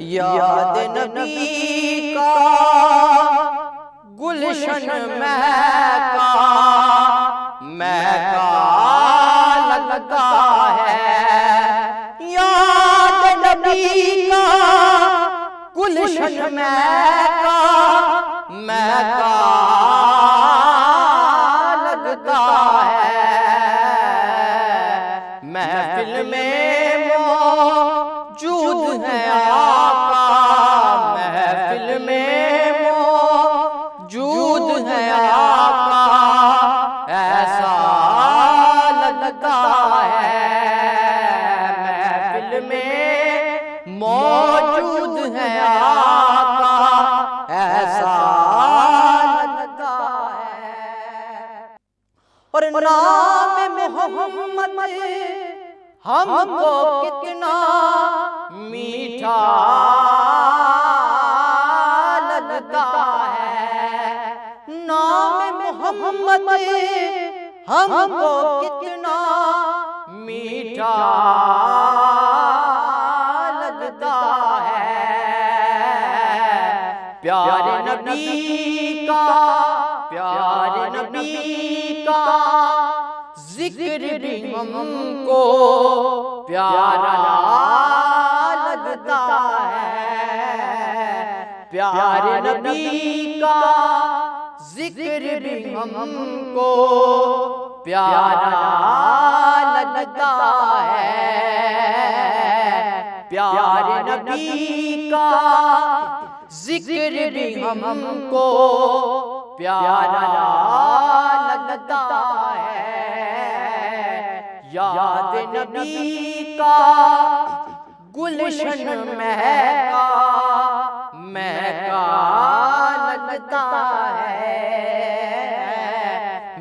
याद नबी का गुलशन महका महका लगता है। याद नबी का गुलशन महका महका लगता है। महफिल में मौजूद है आका, महफिल में मौजूद है आका, ऐसा लगता है। महफिल में मौजूद है आका, ऐसा लगता है। और नाम मोहम्मद हमको कितना मीठा लगता है। नाम मोहम्मद हमको कितना मीठा लगता है। प्यारे नबी का प्यारे नबी का जिक्र भी हमको प्यारा लगता है। प्यारे नबी का जिक्र भी हमको प्यारा लगता है। प्यारे नबी का जिक्र भी हमको प्यारा लगता है। याद नबी का गुलशन महका महका लगता है।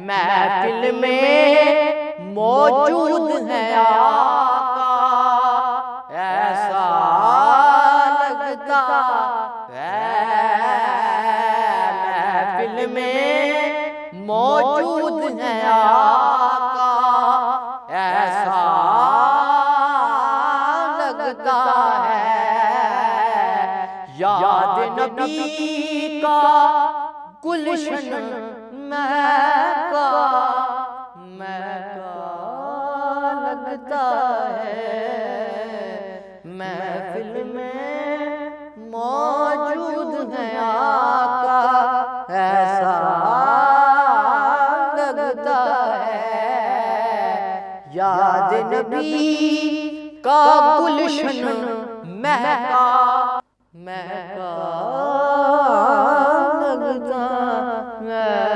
महफिल में मौजूद है आका, ऐसा लगता है। महफिल में मौजूद है आका, ऐसा लगता है। याद नबी का गुलशन महका महका लगता है। महफिल में मौजूद है आका, ऐसा लगता है। याद नबी का गुलशन महका महका लगता है।